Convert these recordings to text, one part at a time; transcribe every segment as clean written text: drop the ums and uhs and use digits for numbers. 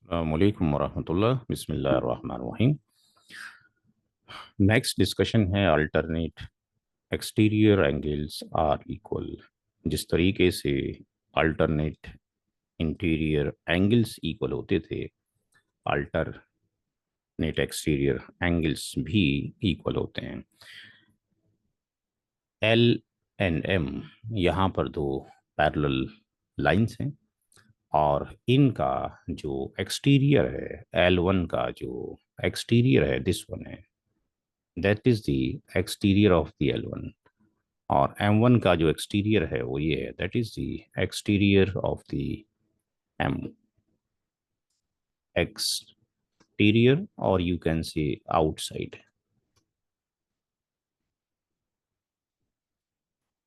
अस्सलामुअलैकुम वरहमतुल्लाह बिस्मिल्लाहिर्रहमानिर्रहीम। नेक्स्ट डिस्कशन है alternate exterior angles are equal. जिस तरीके से अल्टरनेट इंटीरियर एंगल्स इक्वल होते थे, अल्टरनेट एक्सटीरियर एंगल्स भी इक्वल होते हैं। एल एंड एम यहाँ पर दो पैरेलल लाइंस हैं और इनका जो एक्सटीरियर है, एल वन का जो एक्सटीरियर है, दिस वन है, that is the exterior of the L one. और एम वन का जो एक्सटीरियर है वो ये है, that is the exterior of the M exterior, और you can say outside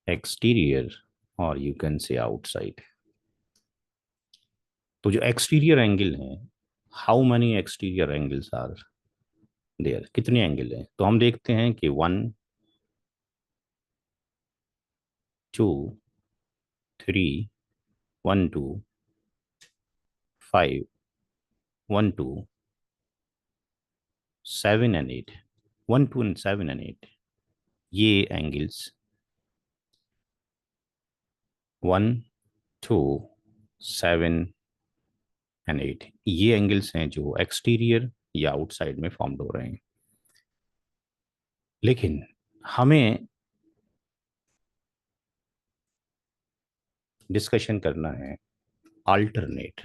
exterior, और यू कैन से आउटसाइड। तो जो एक्सटीरियर एंगल है, how many exterior angles are there, कितने एंगल हैं? तो हम देखते हैं कि 1 2 3, 1 2 5, 1 2 7 and 8, 1 2 and 7 and 8, ये एंगल्स 1 2 7 and 8, ये एंगल्स हैं जो एक्सटीरियर या आउटसाइड में फॉर्म्ड हो रहे हैं। लेकिन हमें डिस्कशन करना है अल्टरनेट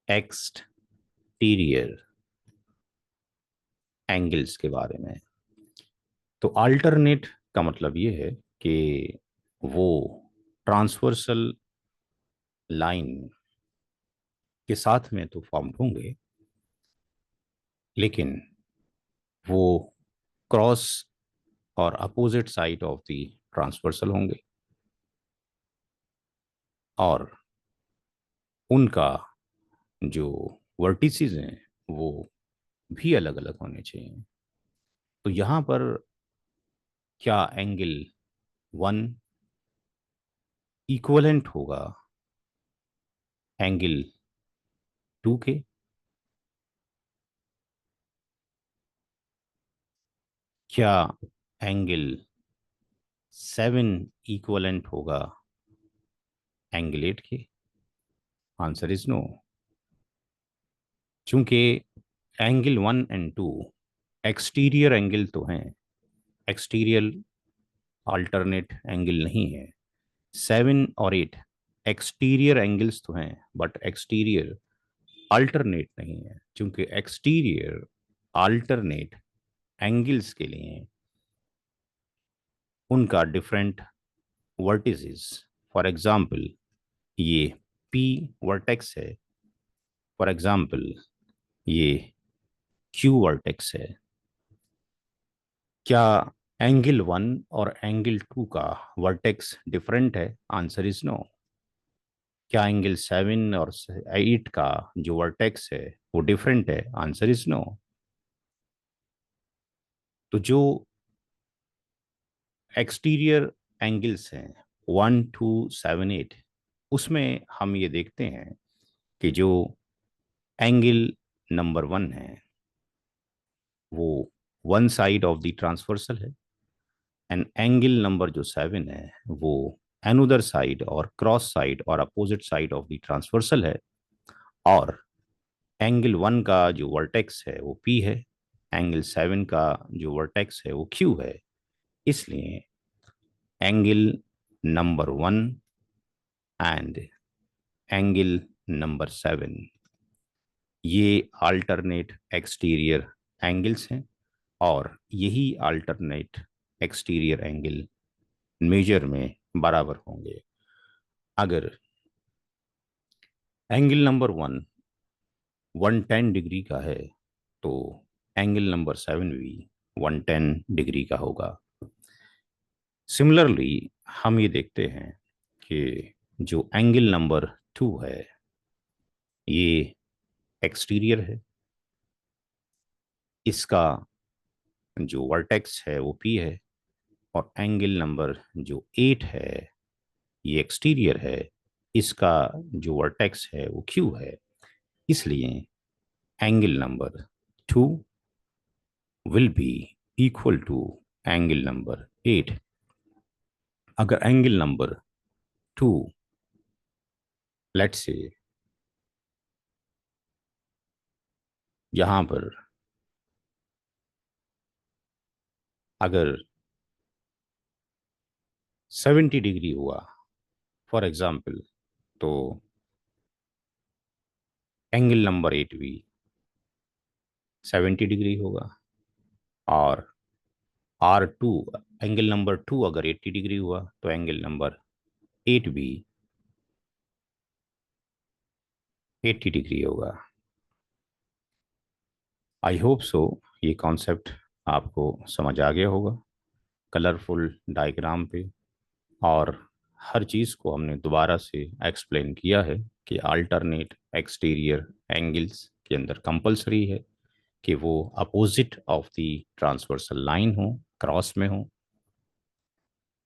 एक्सटीरियर एंगल्स के बारे में। तो अल्टरनेट का मतलब ये है कि वो ट्रांसवर्सल लाइन के साथ में तो फॉर्म होंगे, लेकिन वो क्रॉस और opposite side of the transversal होंगे, और उनका जो वर्टिसेस हैं वो भी अलग अलग होने चाहिए। तो यहाँ पर क्या एंगल वन इक्वलेंट होगा एंगल टू के? क्या एंगल 7 इक्वलेंट होगा एंगल 8 के? Answer is no. चूंकि एंगल 1 and 2 एक्सटीरियर एंगल तो हैं, एक्सटीरियर अल्टरनेट एंगल नहीं है। 7 और 8 एक्सटीरियर एंगल्स तो हैं, बट एक्सटीरियर अल्टरनेट नहीं है, क्योंकि एक्सटीरियर अल्टरनेट एंगल्स के लिए उनका डिफरेंट वर्टिसेस, फॉर एग्जांपल ये पी वर्टेक्स है, फॉर एग्जांपल ये क्यू वर्टेक्स है। क्या एंगल 1 और एंगल 2 का वर्टेक्स डिफरेंट है? Answer is no. क्या एंगल 7 और 8 का जो वर्टेक्स है वो डिफरेंट है? Answer is no. तो जो एक्सटीरियर एंगल्स हैं 1 2 7 8, उसमें हम ये देखते हैं कि जो एंगल नंबर 1 है वो one side of the transversal है, एंड एंगल नंबर जो 7 है वो एनदर साइड और क्रॉस साइड और opposite side of the transversal है। और एंगल 1 का जो वर्टेक्स है वो पी है, एंगल 7 का जो वर्टेक्स है वो क्यू है। इसलिए angle number 1 and angle number 7 ये अल्टरनेट एक्सटीरियर एंगल्स हैं, और यही अल्टरनेट एक्सटीरियर एंगल मेजर में बराबर होंगे। अगर एंगल नंबर 1 110 डिग्री का है, तो एंगल नंबर 7 भी 110 डिग्री का होगा। सिमिलरली हम ये देखते हैं कि जो एंगल नंबर 2 है ये एक्सटीरियर है, इसका जो वर्टेक्स है वो पी है, और एंगल नंबर जो 8 है ये एक्सटीरियर है, इसका जो वर्टेक्स है वो क्यू है, इसलिए angle number 2 will be equal to angle number 8। अगर एंगल नंबर 2, लेट्स से यहां पर अगर 70 डिग्री हुआ फॉर एग्जाम्पल, तो एंगल नंबर 8 भी 70 डिग्री होगा। और R2, एंगल नंबर 2 अगर 80 डिग्री हुआ तो एंगल नंबर 8 भी 80 डिग्री होगा। आई होप सो ये कॉन्सेप्ट आपको समझ आ गया होगा कलरफुल डायग्राम पे। और हर चीज़ को हमने दोबारा से एक्सप्लेन किया है कि अल्टरनेट एक्सटीरियर एंगल्स के अंदर कंपलसरी है कि वो opposite of the transversal line हो, क्रॉस में हो,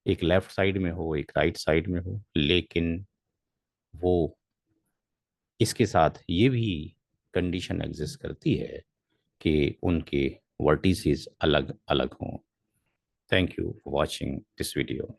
एक लेफ्ट साइड में हो एक राइट साइड में हो। लेकिन वो इसके साथ ये भी कंडीशन एग्जिस्ट करती है कि उनके वर्टिसेस अलग अलग हों। Thank you for watching this video.